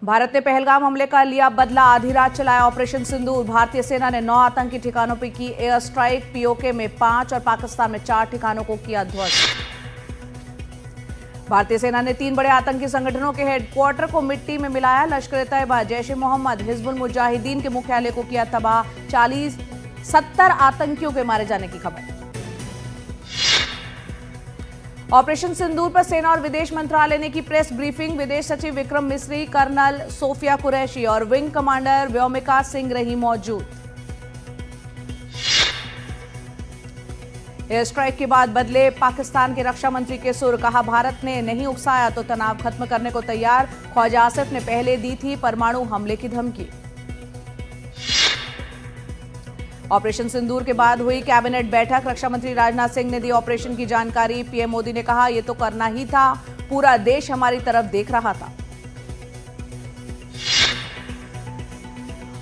भारत ने पहलगाम हमले का लिया बदला, आधी रात चलाया ऑपरेशन सिंदूर। भारतीय सेना ने 9 आतंकी ठिकानों पर की एयर स्ट्राइक, पीओके में 5 और पाकिस्तान में 4 ठिकानों को किया ध्वस्त। भारतीय सेना ने 3 बड़े आतंकी संगठनों के हेडक्वार्टर को मिट्टी में मिलाया। लश्कर-ए-तैयबा, जैश-ए-मोहम्मद, हिजबुल मुजाहिदीन के मुख्यालय को किया तबाह। 70 आतंकियों के मारे जाने की खबर। ऑपरेशन सिंदूर पर सेना और विदेश मंत्रालय ने की प्रेस ब्रीफिंग। विदेश सचिव विक्रम मिस्री, कर्नल सोफिया कुरैशी और विंग कमांडर व्योमिका सिंह रही मौजूद। एयर स्ट्राइक के बाद बदले पाकिस्तान के रक्षा मंत्री के सुर, कहा भारत ने नहीं उकसाया तो तनाव खत्म करने को तैयार। ख्वाजा आसिफ ने पहले दी थी परमाणु हमले की धमकी। ऑपरेशन सिंदूर के बाद हुई कैबिनेट बैठक, रक्षा मंत्री राजनाथ सिंह ने दी ऑपरेशन की जानकारी। पीएम मोदी ने कहा यह तो करना ही था, पूरा देश हमारी तरफ देख रहा था।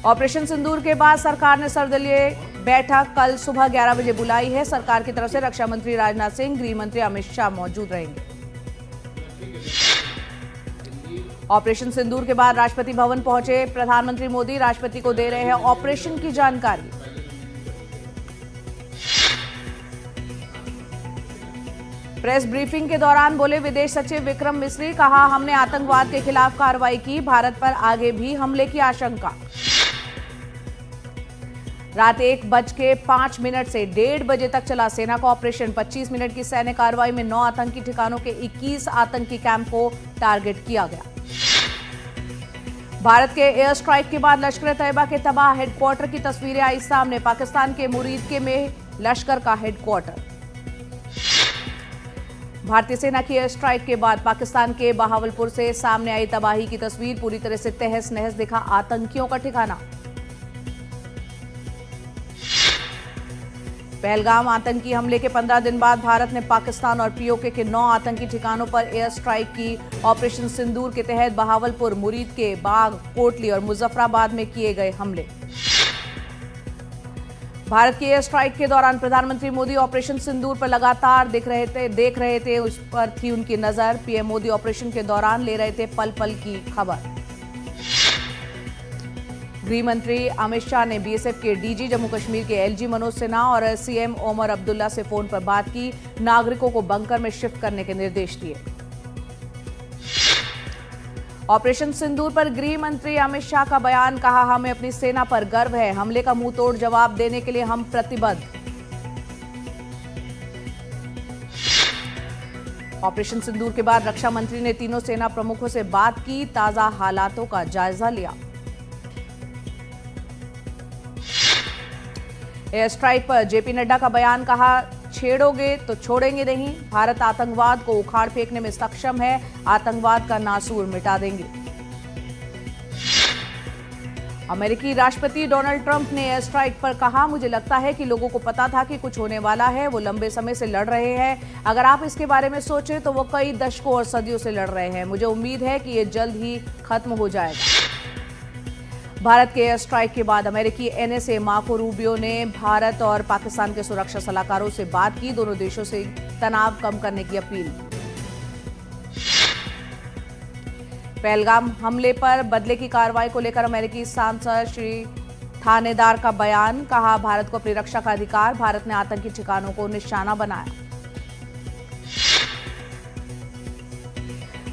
ऑपरेशन सिंदूर के बाद सरकार ने सर्वदलीय बैठक कल सुबह 11 बजे बुलाई है। सरकार की तरफ से रक्षा मंत्री राजनाथ सिंह, गृह मंत्री अमित शाह मौजूद रहेंगे। ऑपरेशन सिंदूर के बाद राष्ट्रपति भवन पहुंचे प्रधानमंत्री मोदी, राष्ट्रपति को दे रहे हैं ऑपरेशन की जानकारी। प्रेस ब्रीफिंग के दौरान बोले विदेश सचिव विक्रम मिस्री, कहा हमने आतंकवाद के खिलाफ कार्रवाई की, भारत पर आगे भी हमले की आशंका। रात 1:05 से 1:30 बजे तक चला सेना का ऑपरेशन। 25 मिनट की सैन्य कार्रवाई में 9 आतंकी ठिकानों के 21 आतंकी कैंप को टारगेट किया गया। भारत के एयर स्ट्राइक के बाद लश्कर-ए-तैयबा के तबाह हेडक्वार्टर की तस्वीरें आई सामने। पाकिस्तान के मुरीदके में लश्कर का हेडक्वार्टर। भारतीय सेना की एयर स्ट्राइक के बाद पाकिस्तान के बहावलपुर से सामने आई तबाही की तस्वीर। पूरी तरह से तहस नहस दिखा आतंकियों का ठिकाना। पहलगाम आतंकी हमले के 15 दिन बाद भारत ने पाकिस्तान और पीओके के 9 आतंकी ठिकानों पर एयर स्ट्राइक की। ऑपरेशन सिंदूर के तहत बहावलपुर, मुरीदके, बाग, कोटली और मुजफ्फराबाद में किए गए हमले। भारत की एयर स्ट्राइक के दौरान प्रधानमंत्री मोदी ऑपरेशन सिंदूर पर लगातार देख रहे थे, उस पर थी उनकी नजर। पीएम मोदी ऑपरेशन के दौरान ले रहे थे पल पल की खबर। गृह मंत्री अमित शाह ने बीएसएफ के डीजी जम्मू कश्मीर के एलजी मनोज सिन्हा और सीएम ओमर अब्दुल्ला से फोन पर बात की। नागरिकों को बंकर में शिफ्ट करने के निर्देश दिए। ऑपरेशन सिंदूर पर गृह मंत्री अमित शाह का बयान, कहा हमें अपनी सेना पर गर्व है, हमले का मुंहतोड़ जवाब देने के लिए हम प्रतिबद्ध। ऑपरेशन सिंदूर के बाद रक्षा मंत्री ने तीनों सेना प्रमुखों से बात की, ताजा हालातों का जायजा लिया। एयर स्ट्राइक पर जेपी नड्डा का बयान, कहा छेड़ोगे तो छोड़ेंगे नहीं, भारत आतंकवाद को उखाड़ फेंकने में सक्षम है, आतंकवाद का नासूर मिटा देंगे। अमेरिकी राष्ट्रपति डोनाल्ड ट्रंप ने एयर स्ट्राइक पर कहा, मुझे लगता है कि लोगों को पता था कि कुछ होने वाला है, वो लंबे समय से लड़ रहे हैं। अगर आप इसके बारे में सोचें तो वो कई दशकों और सदियों से लड़ रहे हैं। मुझे उम्मीद है कि ये जल्द ही खत्म हो जाएगा। भारत के एयर स्ट्राइक के बाद अमेरिकी एनएसए मार्को रूबियो ने भारत और पाकिस्तान के सुरक्षा सलाहकारों से बात की, दोनों देशों से तनाव कम करने की अपील। पहलगाम हमले पर बदले की कार्रवाई को लेकर अमेरिकी सांसद श्री थानेदार का बयान, कहा भारत को अपनी रक्षा का अधिकार, भारत ने आतंकी ठिकानों को निशाना बनाया।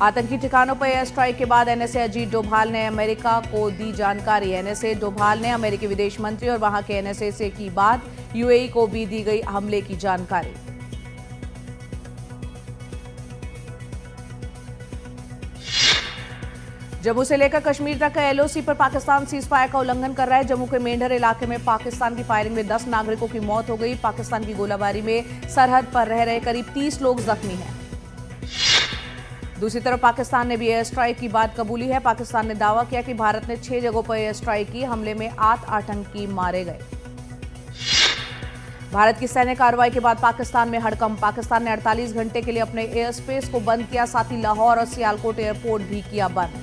आतंकी ठिकानों पर एयर स्ट्राइक के बाद एनएसए अजीत डोभाल ने अमेरिका को दी जानकारी। एनएसए डोभाल ने अमेरिकी विदेश मंत्री और वहां के एनएसए से की बात, यूएई को भी दी गई हमले की जानकारी। जम्मू से लेकर कश्मीर तक एलओसी पर पाकिस्तान सीज फायर का उल्लंघन कर रहा है। जम्मू के मेंढर इलाके में पाकिस्तान की फायरिंग में 10 नागरिकों की मौत हो गई। पाकिस्तान की गोलाबारी में सरहद पर रह रहे करीब 30 लोग जख्मी हैं। दूसरी तरफ पाकिस्तान ने भी एयर स्ट्राइक की बात कबूली है। पाकिस्तान ने दावा किया कि भारत ने 6 जगहों पर एयर स्ट्राइक की, हमले में 8 आतंकी मारे गए। भारत की सैन्य कार्रवाई के बाद पाकिस्तान में हड़कंप। पाकिस्तान ने 48 घंटे के लिए अपने एयर स्पेस को बंद किया, साथ ही लाहौर और सियालकोट एयरपोर्ट भी किया बंद।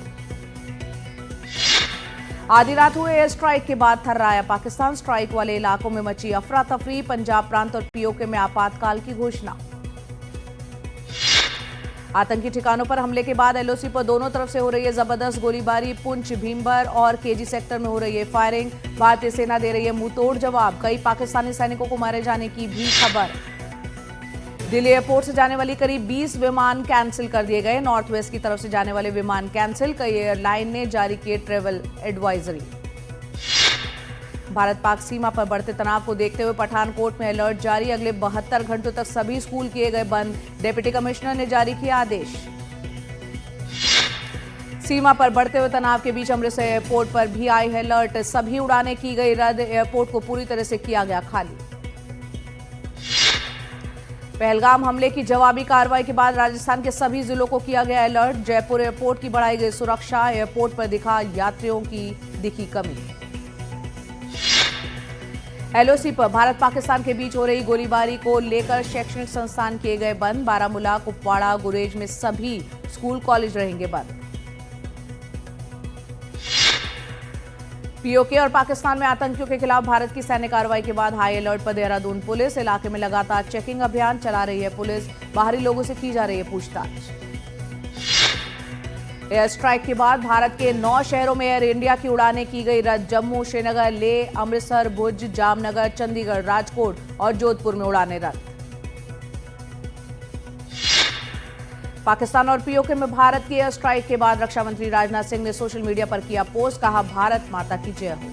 आधी रात हुए एयर स्ट्राइक के बाद थर्राया पाकिस्तान, स्ट्राइक वाले इलाकों में मची अफरा तफरी। पंजाब प्रांत और पीओके में आपातकाल की घोषणा। आतंकी ठिकानों पर हमले के बाद एलओसी पर दोनों तरफ से हो रही है जबरदस्त गोलीबारी। पुंछ, भीमबर और केजी सेक्टर में हो रही है फायरिंग। भारतीय सेना दे रही है मुंहतोड़ जवाब। कई पाकिस्तानी सैनिकों को मारे जाने की भी खबर। दिल्ली एयरपोर्ट से जाने वाली करीब 20 विमान कैंसिल कर दिए गए। नॉर्थ वेस्ट की तरफ से जाने वाले विमान कैंसिल। कई एयरलाइन ने जारी किए ट्रेवल एडवाइजरी। भारत पाक सीमा पर बढ़ते तनाव को देखते हुए पठानकोट में अलर्ट जारी। अगले 72 घंटों तक सभी स्कूल किए गए बंद। डिप्टी कमिश्नर ने जारी किया आदेश। सीमा पर बढ़ते हुए तनाव के बीच अमृतसर एयरपोर्ट पर भी आई है अलर्ट। सभी उड़ानें की गई रद्द। एयरपोर्ट को पूरी तरह से किया गया खाली। पहलगाम हमले की जवाबी कार्रवाई के बाद राजस्थान के सभी जिलों को किया गया अलर्ट। जयपुर एयरपोर्ट की बढ़ाई गई सुरक्षा। एयरपोर्ट पर यात्रियों की दिखी कमी। एलओसी पर भारत पाकिस्तान के बीच हो रही गोलीबारी को लेकर शैक्षणिक संस्थान किए गए बंद। बारामूला, कुपवाड़ा, गुरेज में सभी स्कूल कॉलेज रहेंगे बंद। पीओके और पाकिस्तान में आतंकियों के खिलाफ भारत की सैन्य कार्रवाई के बाद हाई अलर्ट पर देहरादून पुलिस। इलाके में लगातार चेकिंग अभियान चला रही है पुलिस। बाहरी लोगों से की जा रही है पूछताछ। एयर स्ट्राइक के बाद भारत के 9 शहरों में एयर इंडिया की उड़ानें की गई रद्द। जम्मू, श्रीनगर, लेह, अमृतसर, भुज, जामनगर, चंडीगढ़, राजकोट और जोधपुर में उड़ानें रद्द। पाकिस्तान और पीओके में भारत की एयर स्ट्राइक के बाद रक्षा मंत्री राजनाथ सिंह ने सोशल मीडिया पर किया पोस्ट। कहा, भारत माता की जय हो।